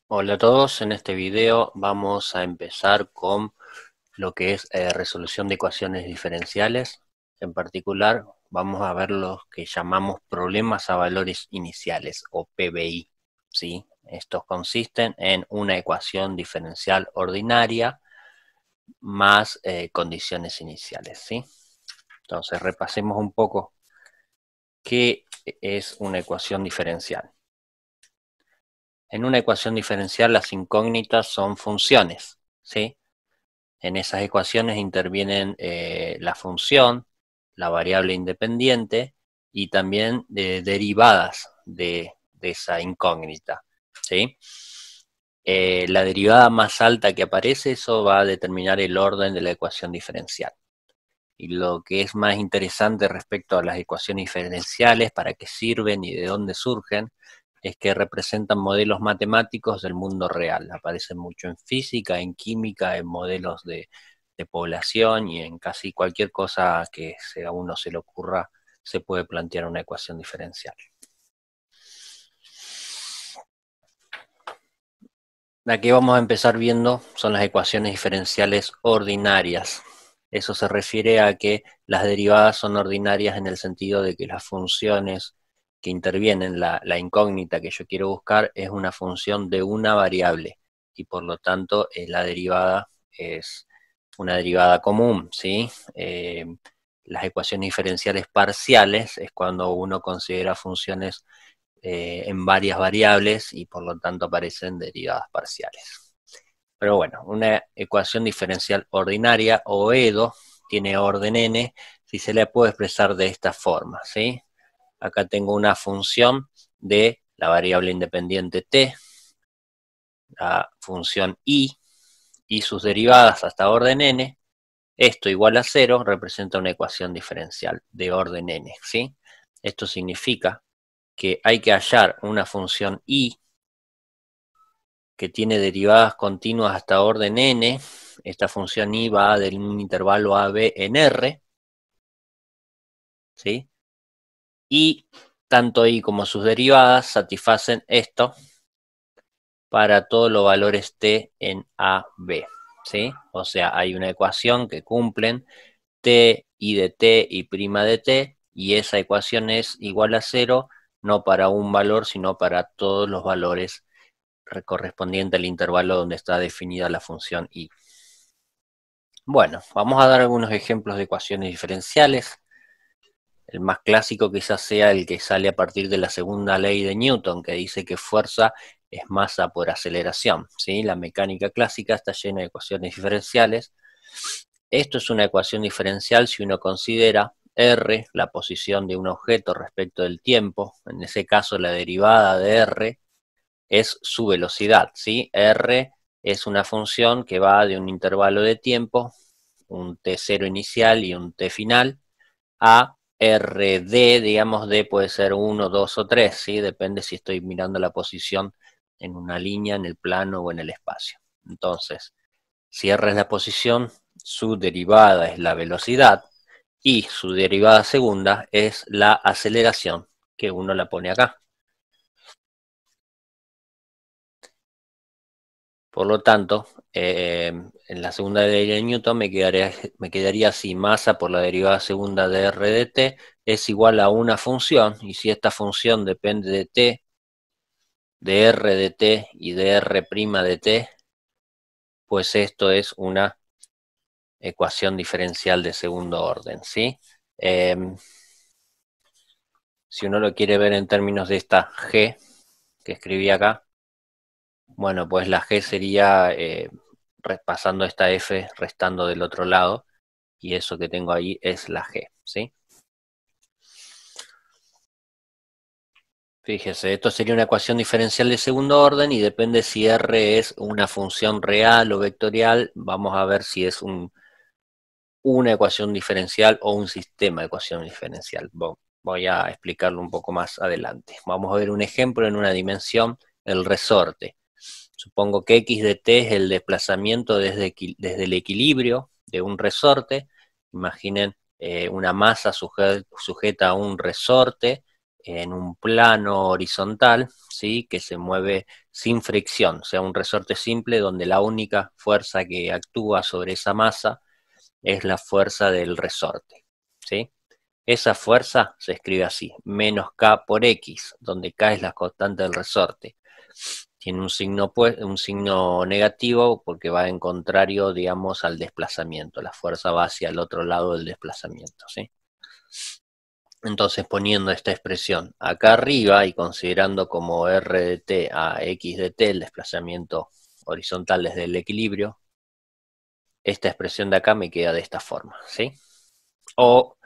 Hola a todos, en este video vamos a empezar con lo que es resolución de ecuaciones diferenciales. En particular vamos a ver los que llamamos problemas a valores iniciales o PBI, ¿sí? Estos consisten en una ecuación diferencial ordinaria más condiciones iniciales, ¿sí? Entonces repasemos un poco qué es una ecuación diferencial. En una ecuación diferencial las incógnitas son funciones, ¿sí? En esas ecuaciones intervienen la función, la variable independiente y también derivadas de esa incógnita, ¿sí? La derivada más alta que aparece, eso va a determinar el orden de la ecuación diferencial. Y lo que es más interesante respecto a las ecuaciones diferenciales, para qué sirven y de dónde surgen, es que representan modelos matemáticos del mundo real. Aparecen mucho en física, en química, en modelos de población y en casi cualquier cosa que a uno se le ocurra se puede plantear una ecuación diferencial. La que vamos a empezar viendo son las ecuaciones diferenciales ordinarias. Eso se refiere a que las derivadas son ordinarias en el sentido de que las funciones que intervienen, la incógnita que yo quiero buscar es una función de una variable y por lo tanto la derivada es una derivada común, ¿sí? Las ecuaciones diferenciales parciales es cuando uno considera funciones en varias variables y por lo tanto aparecen derivadas parciales. Pero bueno, una ecuación diferencial ordinaria o EDO tiene orden n si se le puede expresar de esta forma, ¿sí? Acá tengo una función de la variable independiente t, la función y sus derivadas hasta orden n. Esto igual a 0 representa una ecuación diferencial de orden n, ¿sí? Esto significa que hay que hallar una función y que tiene derivadas continuas hasta orden n. Esta función y va de un intervalo a b en r, ¿sí? Y tanto y como sus derivadas satisfacen esto para todos los valores t en a, b, ¿sí? O sea, hay una ecuación que cumplen t y de t y prima de t, y esa ecuación es igual a 0, no para un valor, sino para todos los valores correspondiente al intervalo donde está definida la función y. Bueno, vamos a dar algunos ejemplos de ecuaciones diferenciales. El más clásico quizás sea el que sale a partir de la segunda ley de Newton, que dice que fuerza es masa por aceleración, ¿sí? La mecánica clásica está llena de ecuaciones diferenciales. Esto es una ecuación diferencial si uno considera r, la posición de un objeto respecto del tiempo. En ese caso, la derivada de r es su velocidad, ¿sí? R es una función que va de un intervalo de tiempo, un t0 inicial y un t final, a rd, digamos, d puede ser 1, 2 o 3, ¿sí? Depende si estoy mirando la posición en una línea, en el plano o en el espacio. Entonces, si r es la posición, su derivada es la velocidad y su derivada segunda es la aceleración, que uno la pone acá. Por lo tanto, en la segunda ley de Newton me quedaría así: masa por la derivada segunda de r de t es igual a una función, y si esta función depende de t, de r de t y de r' de t, pues esto es una ecuación diferencial de segundo orden, ¿sí? Eh, si uno lo quiere ver en términos de esta g que escribí acá, bueno, pues la g sería pasando esta f, restando del otro lado, y eso que tengo ahí es la g, ¿sí? Fíjese, esto sería una ecuación diferencial de segundo orden y depende si r es una función real o vectorial. Vamos a ver si es una ecuación diferencial o un sistema de ecuación diferencial. Voy a explicarlo un poco más adelante. Vamos a ver un ejemplo en una dimensión, el resorte. Supongo que x de t es el desplazamiento desde el equilibrio de un resorte. Imaginen una masa sujeta a un resorte en un plano horizontal, ¿sí? Que se mueve sin fricción, o sea, un resorte simple donde la única fuerza que actúa sobre esa masa es la fuerza del resorte, ¿sí? Esa fuerza se escribe así, menos K por X, donde K es la constante del resorte. Tiene un signo negativo porque va en contrario, digamos, al desplazamiento. La fuerza va hacia el otro lado del desplazamiento, ¿sí? Entonces, poniendo esta expresión acá arriba y considerando como R de t a X de t el desplazamiento horizontal desde el equilibrio, esta expresión de acá me queda de esta forma, ¿sí? O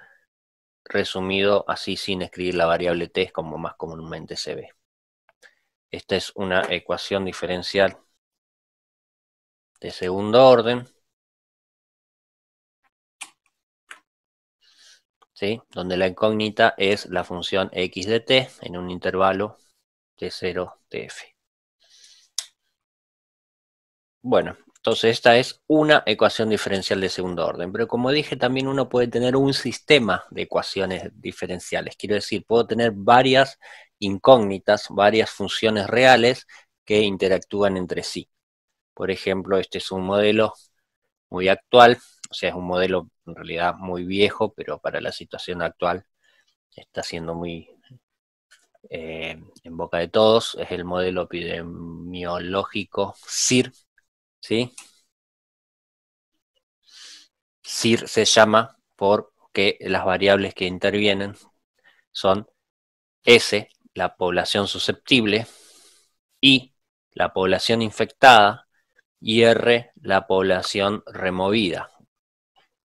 resumido así sin escribir la variable t, es como más comúnmente se ve. Esta es una ecuación diferencial de segundo orden, ¿sí? Donde la incógnita es la función x de t en un intervalo de 0 de f. Bueno, entonces esta es una ecuación diferencial de segundo orden, pero como dije también uno puede tener un sistema de ecuaciones diferenciales, quiero decir, puedo tener varias incógnitas, varias funciones reales que interactúan entre sí. Por ejemplo, este es un modelo muy actual, o sea, es un modelo en realidad muy viejo, pero para la situación actual está siendo muy en boca de todos, es el modelo epidemiológico SIR, ¿sí? SIR se llama porque las variables que intervienen son S, la población susceptible, I, la población infectada, y R, la población removida.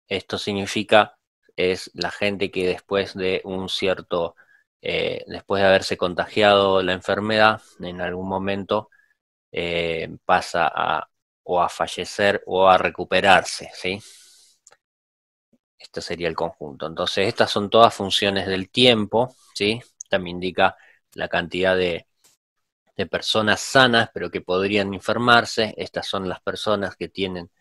Esto significa es la gente que después de un cierto, después de haberse contagiado la enfermedad, en algún momento pasa a o a fallecer o a recuperarse, ¿sí? Este sería el conjunto. Entonces, estas son todas funciones del tiempo, ¿sí? También indica la cantidad de personas sanas, pero que podrían enfermarse. Estas son las personas que tienen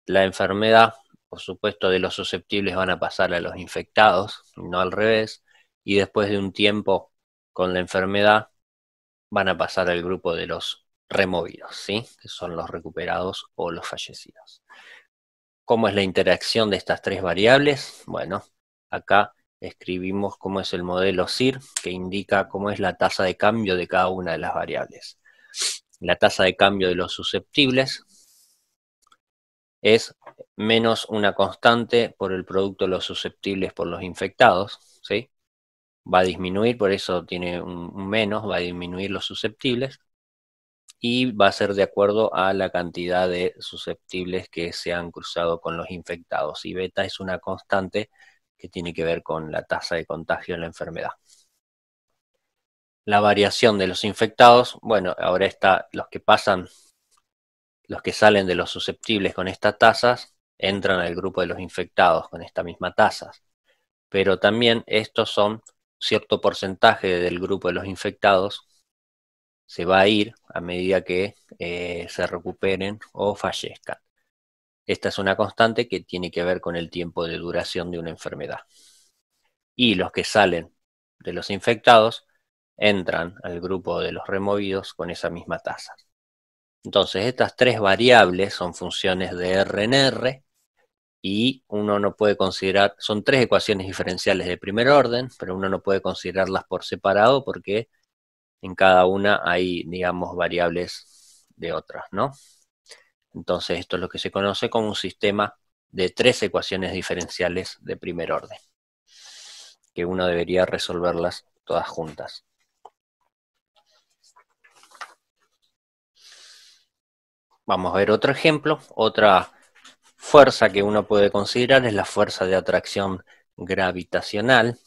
la enfermedad. Por supuesto, de los susceptibles van a pasar a los infectados, no al revés. Y después de un tiempo con la enfermedad, van a pasar al grupo de los removidos, ¿sí? Que son los recuperados o los fallecidos. ¿Cómo es la interacción de estas tres variables? Bueno, acá escribimos cómo es el modelo SIR, que indica cómo es la tasa de cambio de cada una de las variables. La tasa de cambio de los susceptibles es menos una constante por el producto de los susceptibles por los infectados, ¿sí? Va a disminuir, por eso tiene un menos, va a disminuir los susceptibles, y va a ser de acuerdo a la cantidad de susceptibles que se han cruzado con los infectados. Y beta es una constante que tiene que ver con la tasa de contagio en la enfermedad. La variación de los infectados, bueno, ahora está los que pasan, los que salen de los susceptibles con estas tasas, entran al grupo de los infectados con esta misma tasa. Pero también estos son cierto porcentaje del grupo de los infectados se va a ir a medida que se recuperen o fallezcan. Esta es una constante que tiene que ver con el tiempo de duración de una enfermedad. Y los que salen de los infectados entran al grupo de los removidos con esa misma tasa. Entonces, estas tres variables son funciones de R en R y uno no puede considerar, son tres ecuaciones diferenciales de primer orden, pero uno no puede considerarlas por separado porque en cada una hay, digamos, variables de otras, ¿no? Entonces esto es lo que se conoce como un sistema de tres ecuaciones diferenciales de primer orden, que uno debería resolverlas todas juntas. Vamos a ver otro ejemplo, otra fuerza que uno puede considerar es la fuerza de atracción gravitacional.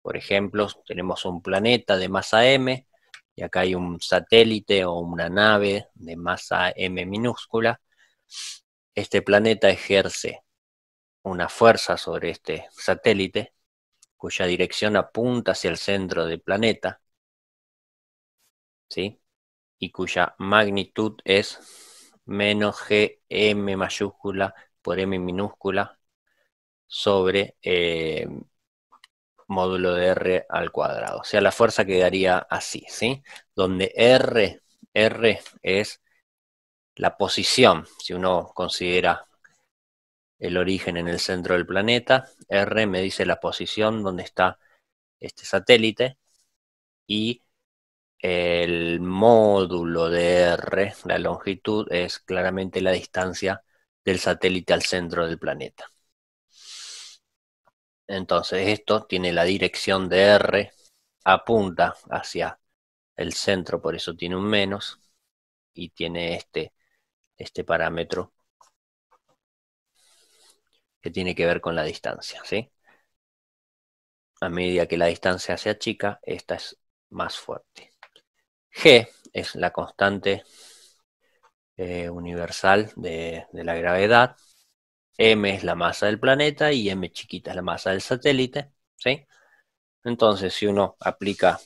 Por ejemplo, tenemos un planeta de masa m, y acá hay un satélite o una nave de masa m minúscula. Este planeta ejerce una fuerza sobre este satélite, cuya dirección apunta hacia el centro del planeta, ¿sí? Y cuya magnitud es menos gm mayúscula por m minúscula sobre módulo de R al cuadrado. O sea, la fuerza quedaría así, ¿sí? Donde R es la posición, si uno considera el origen en el centro del planeta, R me dice la posición donde está este satélite, y el módulo de R, la longitud, es claramente la distancia del satélite al centro del planeta. Entonces esto tiene la dirección de R, apunta hacia el centro, por eso tiene un menos, y tiene este parámetro que tiene que ver con la distancia, ¿sí? A medida que la distancia se achica, esta es más fuerte. G es la constante universal de la gravedad. M es la masa del planeta y m chiquita es la masa del satélite, ¿sí? Entonces, si uno aplica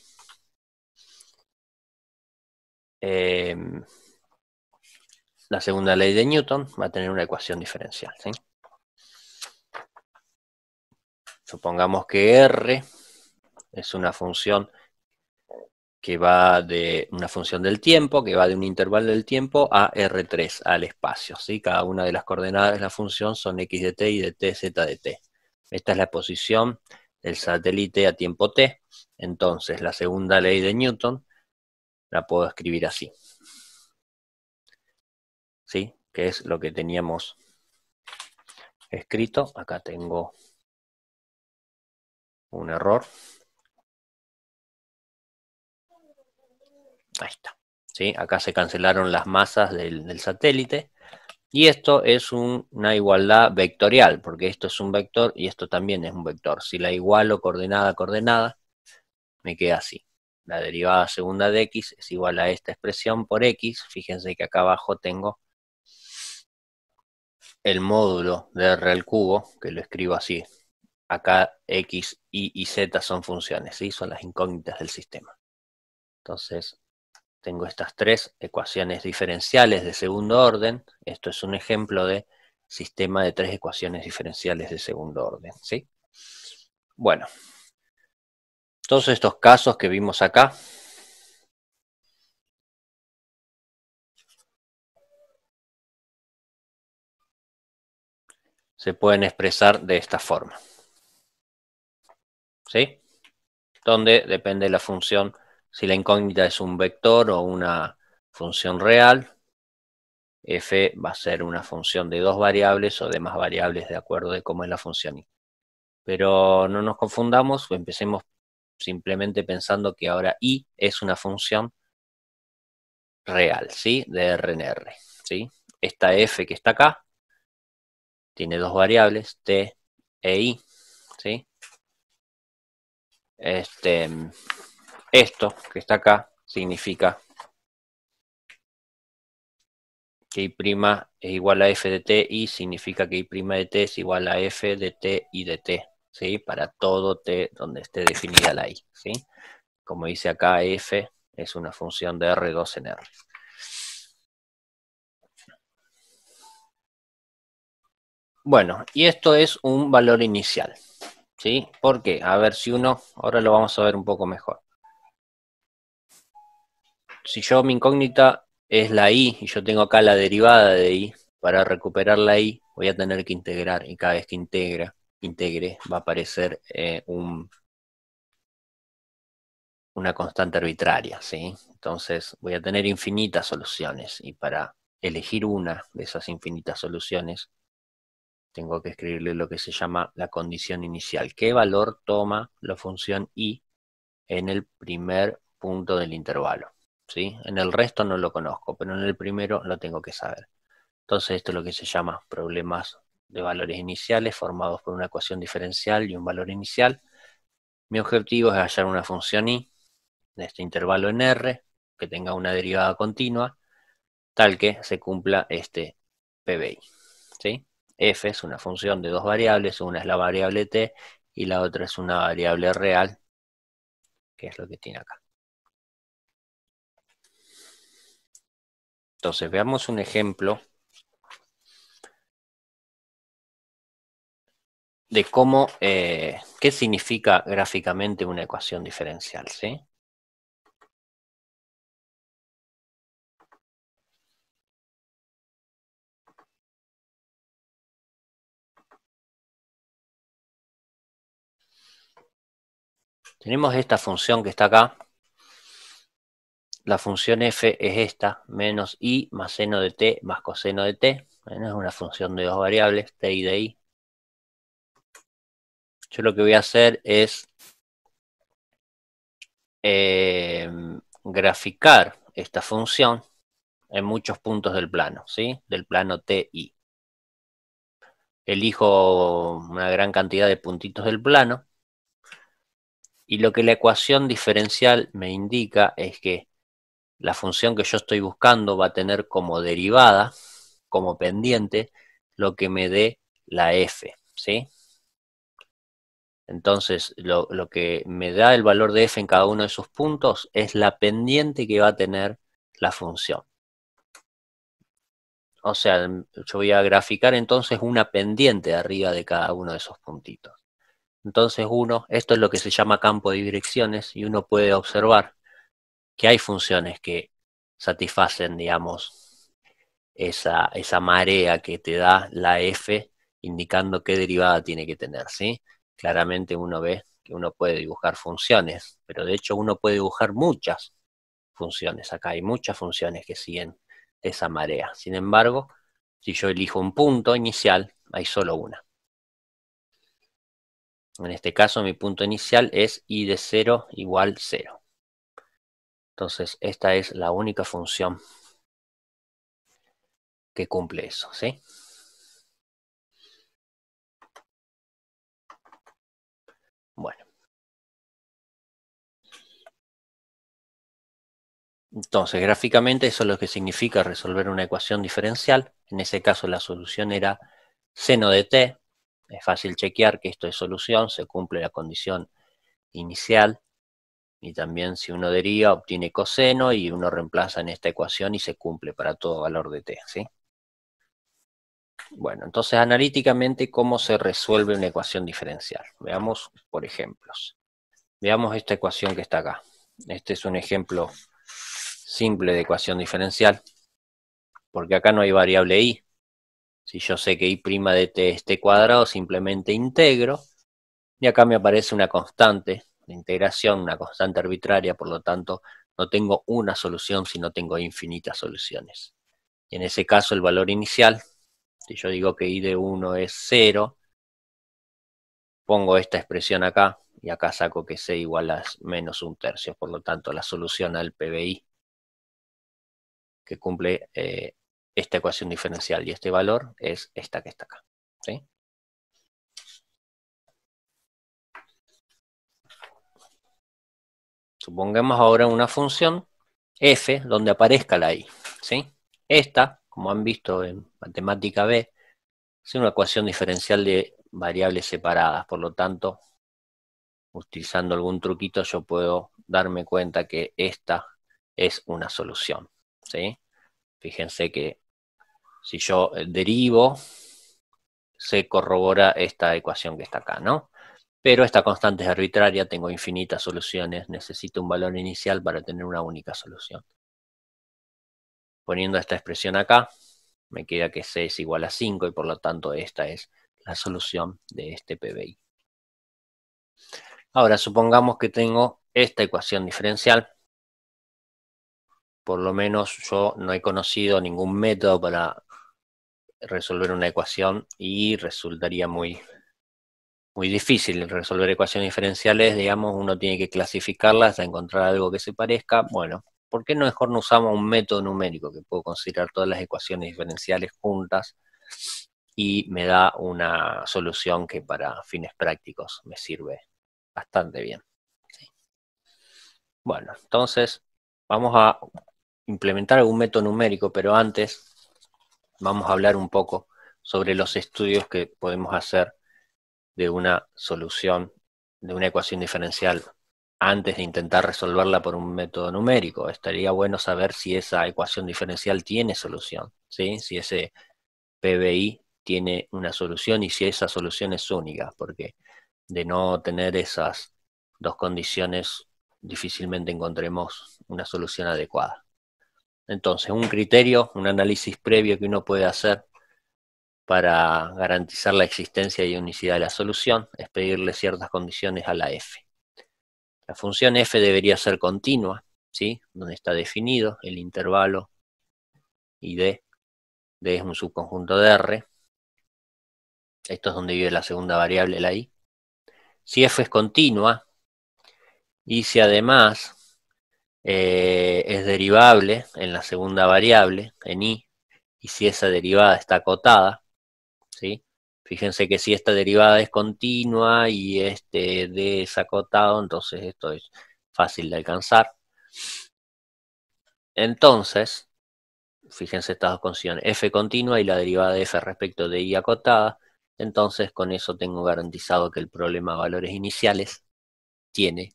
la segunda ley de Newton, va a tener una ecuación diferencial, ¿sí? Supongamos que R es una función que va de una función del tiempo, que va de un intervalo del tiempo a R3, al espacio, ¿sí? Cada una de las coordenadas de la función son x de t y de t, z de t. Esta es la posición del satélite a tiempo t. Entonces, la segunda ley de Newton la puedo escribir así, ¿sí? Que es lo que teníamos escrito. Acá tengo un error. Ahí está, ¿sí? Acá se cancelaron las masas del satélite. Y esto es una igualdad vectorial, porque esto es un vector y esto también es un vector. Si la igualo coordenada a coordenada, me queda así. La derivada segunda de x es igual a esta expresión por x. Fíjense que acá abajo tengo el módulo de r al cubo, que lo escribo así. Acá x, y z son funciones, ¿sí? Son las incógnitas del sistema. Entonces, tengo estas tres ecuaciones diferenciales de segundo orden. Esto es un ejemplo de sistema de tres ecuaciones diferenciales de segundo orden, ¿sí? Bueno, todos estos casos que vimos acá se pueden expresar de esta forma, ¿sí? Donde depende de la función, si la incógnita es un vector o una función real, f va a ser una función de dos variables o de más variables de acuerdo de cómo es la función. Pero no nos confundamos, empecemos simplemente pensando que ahora i es una función real, ¿sí? De R en R, ¿sí? Esta f que está acá tiene dos variables, t e i, ¿sí? Esto que está acá significa que i' es igual a f de t, y significa que i' de t es igual a f de t y de t, ¿sí? Para todo t donde esté definida la i, ¿sí? Como dice acá, f es una función de R2 en R. Bueno, y esto es un valor inicial, ¿sí? ¿Por qué? A ver si uno, ahora lo vamos a ver un poco mejor. Si yo mi incógnita es la i y yo tengo acá la derivada de i, para recuperar la i voy a tener que integrar, y cada vez que integre va a aparecer una constante arbitraria, ¿sí? Entonces voy a tener infinitas soluciones, y para elegir una de esas infinitas soluciones tengo que escribirle lo que se llama la condición inicial. ¿Qué valor toma la función i en el primer punto del intervalo? ¿Sí? En el resto no lo conozco, pero en el primero lo tengo que saber. Entonces esto es lo que se llama problemas de valores iniciales formados por una ecuación diferencial y un valor inicial. Mi objetivo es hallar una función i de este intervalo en R que tenga una derivada continua tal que se cumpla este PBI, ¿sí? F es una función de dos variables, una es la variable t y la otra es una variable real, que es lo que tiene acá. Entonces veamos un ejemplo de cómo, qué significa gráficamente una ecuación diferencial, ¿sí? Tenemos esta función que está acá. La función f es esta, menos i más seno de t más coseno de t. Bueno, es una función de dos variables, t y de i. Yo lo que voy a hacer es graficar esta función en muchos puntos del plano, ¿sí? Del plano TI. Elijo una gran cantidad de puntitos del plano y lo que la ecuación diferencial me indica es que la función que yo estoy buscando va a tener como derivada, como pendiente, lo que me dé la f, ¿sí? Entonces, lo que me da el valor de f en cada uno de esos puntos es la pendiente que va a tener la función. O sea, yo voy a graficar entonces una pendiente arriba de cada uno de esos puntitos. Entonces esto es lo que se llama campo de direcciones y uno puede observar que hay funciones que satisfacen, digamos, esa marea que te da la f indicando qué derivada tiene que tener, ¿sí? Claramente uno ve que uno puede dibujar funciones, pero de hecho uno puede dibujar muchas funciones. Acá hay muchas funciones que siguen esa marea. Sin embargo, si yo elijo un punto inicial, hay solo una. En este caso mi punto inicial es i de 0 igual 0. Entonces esta es la única función que cumple eso, ¿sí? Bueno, entonces gráficamente eso es lo que significa resolver una ecuación diferencial. En ese caso la solución era seno de t. Es fácil chequear que esto es solución, se cumple la condición inicial. Y también si uno deriva, obtiene coseno y uno reemplaza en esta ecuación y se cumple para todo valor de t, ¿sí? Bueno, entonces analíticamente, ¿cómo se resuelve una ecuación diferencial? Veamos por ejemplos. Veamos esta ecuación que está acá. Este es un ejemplo simple de ecuación diferencial, porque acá no hay variable i. Si yo sé que i' de t es t cuadrado, simplemente integro, y acá me aparece una constante de integración, una constante arbitraria, por lo tanto no tengo una solución, sino tengo infinitas soluciones. Y en ese caso el valor inicial, si yo digo que i de 1 es 0, pongo esta expresión acá, y acá saco que c igual a menos un tercio, por lo tanto la solución al PBI que cumple esta ecuación diferencial y este valor es esta que está acá, ¿sí? Supongamos ahora una función f donde aparezca la i, ¿sí? Esta, como han visto en matemática B, es una ecuación diferencial de variables separadas, por lo tanto, utilizando algún truquito yo puedo darme cuenta que esta es una solución, ¿sí? Fíjense que si yo derivo, se corrobora esta ecuación que está acá, ¿no? Pero esta constante es arbitraria, tengo infinitas soluciones, necesito un valor inicial para tener una única solución. Poniendo esta expresión acá, me queda que c es igual a 5 y por lo tanto esta es la solución de este PBI. Ahora supongamos que tengo esta ecuación diferencial. Por lo menos yo no he conocido ningún método para resolver una ecuación y resultaría muy difícil resolver ecuaciones diferenciales. Digamos, uno tiene que clasificarlas hasta encontrar algo que se parezca. Bueno, ¿por qué no mejor no usamos un método numérico que puedo considerar todas las ecuaciones diferenciales juntas y me da una solución que para fines prácticos me sirve bastante bien? ¿Sí? Bueno, entonces vamos a implementar algún método numérico, pero antes vamos a hablar un poco sobre los estudios que podemos hacer de una solución, de una ecuación diferencial antes de intentar resolverla por un método numérico. Estaría bueno saber si esa ecuación diferencial tiene solución, ¿sí? Si ese PBI tiene una solución y si esa solución es única, porque de no tener esas dos condiciones difícilmente encontremos una solución adecuada. Entonces, un criterio, un análisis previo que uno puede hacer para garantizar la existencia y unicidad de la solución es pedirle ciertas condiciones a la f. La función f debería ser continua, ¿sí? Donde está definido el intervalo y d es un subconjunto de R. Esto es donde vive la segunda variable, la i. Si f es continua y si además es derivable en la segunda variable, en i, y si esa derivada está acotada, ¿sí? Fíjense que si esta derivada es continua y este d es acotado, entonces esto es fácil de alcanzar. Entonces, fíjense estas dos condiciones, f continua y la derivada de f respecto de i acotada, entonces con eso tengo garantizado que el problema de valores iniciales tiene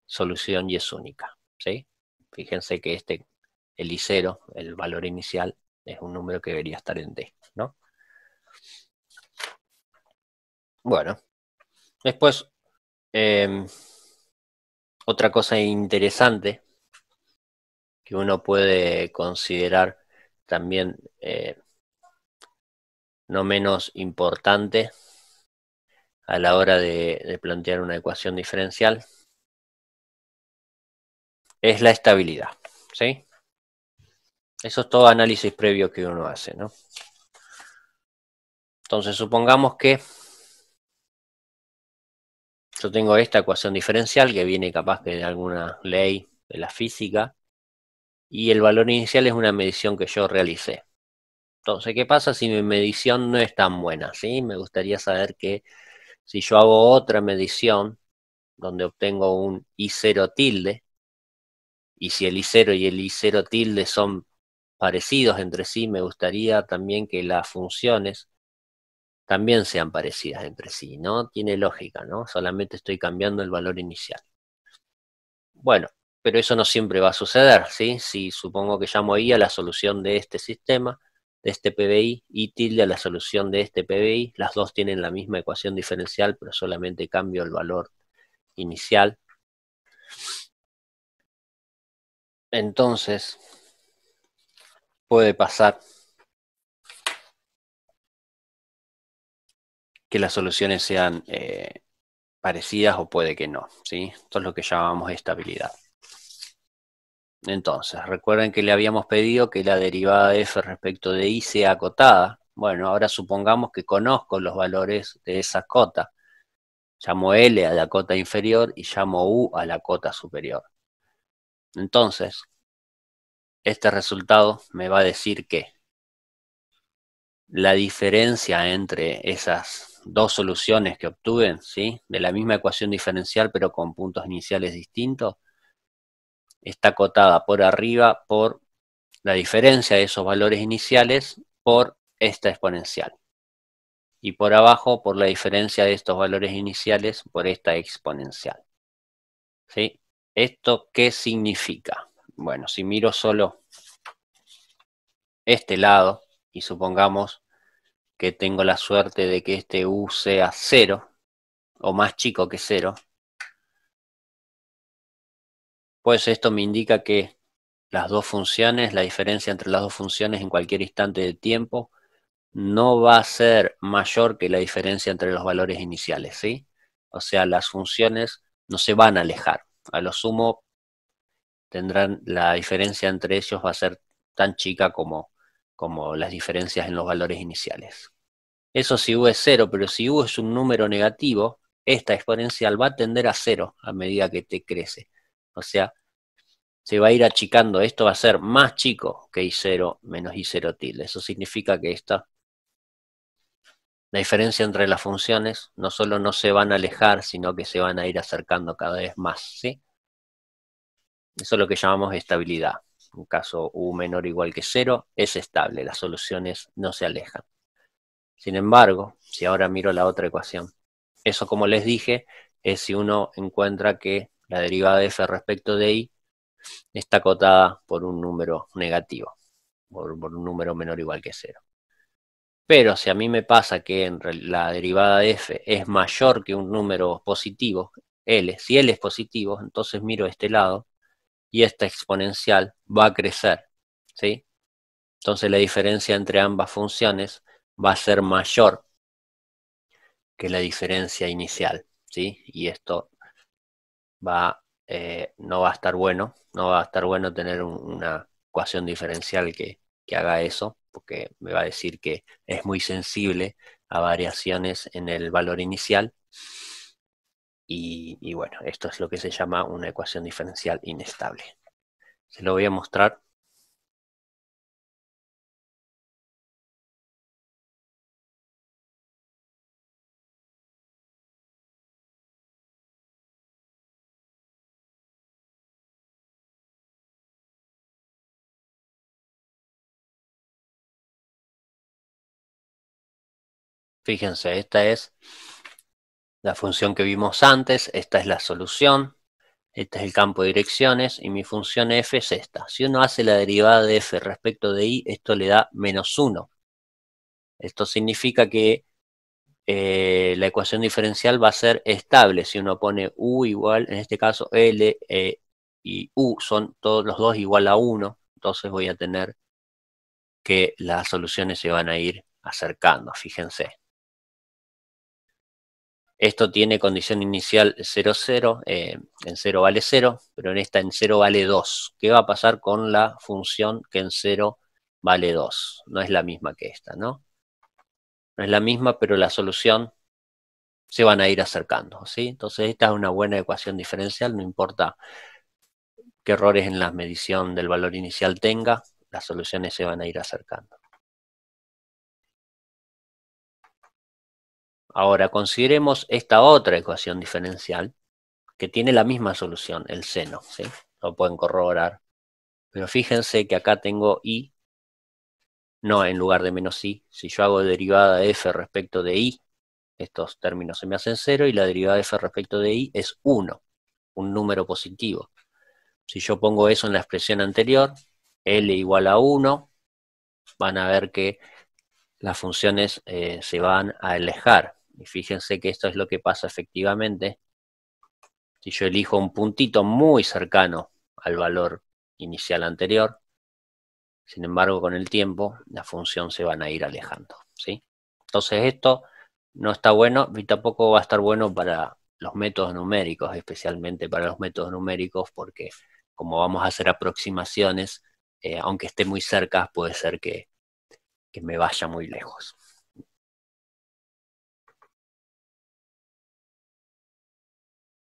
solución y es única, ¿sí? Fíjense que el I0, el valor inicial, es un número que debería estar en D, ¿no? Bueno, después, otra cosa interesante que uno puede considerar también no menos importante a la hora de plantear una ecuación diferencial es la estabilidad, ¿sí? Eso es todo análisis previo que uno hace, ¿no? Entonces supongamos que yo tengo esta ecuación diferencial que viene capaz que de alguna ley de la física y el valor inicial es una medición que yo realicé. Entonces, ¿qué pasa si mi medición no es tan buena? ¿Sí? Me gustaría saber que si yo hago otra medición donde obtengo un I0 tilde y si el I0 y el I0 tilde son parecidos entre sí, me gustaría también que las funciones también sean parecidas entre sí, ¿no? Tiene lógica, ¿no? Solamente estoy cambiando el valor inicial. Bueno, pero eso no siempre va a suceder, ¿sí? Si supongo que llamo I a la solución de este sistema, de este PBI, y tilde a la solución de este PBI, las dos tienen la misma ecuación diferencial, pero solamente cambio el valor inicial. Entonces, puede pasar que las soluciones sean parecidas o puede que no, ¿sí? Esto es lo que llamamos estabilidad. Entonces, recuerden que le habíamos pedido que la derivada de f respecto de i sea acotada. Bueno, ahora supongamos que conozco los valores de esa cota. Llamo L a la cota inferior y llamo U a la cota superior. Entonces, este resultado me va a decir que la diferencia entre esas dos soluciones que obtuve, ¿sí? De la misma ecuación diferencial pero con puntos iniciales distintos, está acotada por arriba por la diferencia de esos valores iniciales por esta exponencial. Y por abajo por la diferencia de estos valores iniciales por esta exponencial. ¿Sí? ¿Esto qué significa? Bueno, si miro solo este lado y supongamos que tengo la suerte de que este u sea 0 o más chico que 0, pues esto me indica que las dos funciones, la diferencia entre las dos funciones en cualquier instante de tiempo no va a ser mayor que la diferencia entre los valores iniciales, ¿sí? O sea, las funciones no se van a alejar. A lo sumo tendrán la diferencia entre ellos va a ser tan chica como las diferencias en los valores iniciales. Eso si u es 0, pero si u es un número negativo, esta exponencial va a tender a 0 a medida que t crece. O sea, se va a ir achicando. Esto va a ser más chico que i0 menos i0 tilde. Eso significa que la diferencia entre las funciones no solo no se van a alejar, sino que se van a ir acercando cada vez más, ¿sí? Eso es lo que llamamos estabilidad. En caso u menor o igual que 0, es estable, las soluciones no se alejan. Sin embargo, si ahora miro la otra ecuación, eso como les dije, es si uno encuentra que la derivada de f respecto de i está acotada por un número negativo, por un número menor o igual que 0. Pero si a mí me pasa que la derivada de f es mayor que un número positivo, L, si L es positivo, entonces miro este lado y esta exponencial va a crecer, ¿sí? Entonces la diferencia entre ambas funciones va a ser mayor que la diferencia inicial, ¿sí? Y esto no va a estar bueno, no va a estar bueno tener una ecuación diferencial que haga eso, porque me va a decir que es muy sensible a variaciones en el valor inicial. Y bueno, esto es lo que se llama una ecuación diferencial inestable. Se lo voy a mostrar. Fíjense, esta es la función que vimos antes, esta es la solución, este es el campo de direcciones y mi función f es esta. Si uno hace la derivada de f respecto de y, esto le da -1. Esto significa que la ecuación diferencial va a ser estable. Si uno pone u igual, en este caso L y u son todos los dos igual a 1, entonces voy a tener que las soluciones se van a ir acercando, fíjense. Esto tiene condición inicial 0, 0, en 0 vale 0, pero en esta en 0 vale 2. ¿Qué va a pasar con la función que en 0 vale 2? No es la misma que esta, ¿no? No es la misma, pero la solución se van a ir acercando, ¿sí? Entonces esta es una buena ecuación diferencial, no importa qué errores en la medición del valor inicial tenga, las soluciones se van a ir acercando. Ahora consideremos esta otra ecuación diferencial que tiene la misma solución, el seno, ¿sí? Lo pueden corroborar. Pero fíjense que acá tengo i, no en lugar de menos i. Si yo hago derivada de f respecto de i, estos términos se me hacen 0 y la derivada de f respecto de i es 1, un número positivo. Si yo pongo eso en la expresión anterior, L igual a 1, van a ver que las funciones se van a alejar. Y fíjense que esto es lo que pasa efectivamente. Si yo elijo un puntito muy cercano al valor inicial anterior, sin embargo con el tiempo la función se van a ir alejando, ¿sí? Entonces esto no está bueno y tampoco va a estar bueno para los métodos numéricos, especialmente para los métodos numéricos, porque como vamos a hacer aproximaciones, aunque esté muy cerca, puede ser que me vaya muy lejos.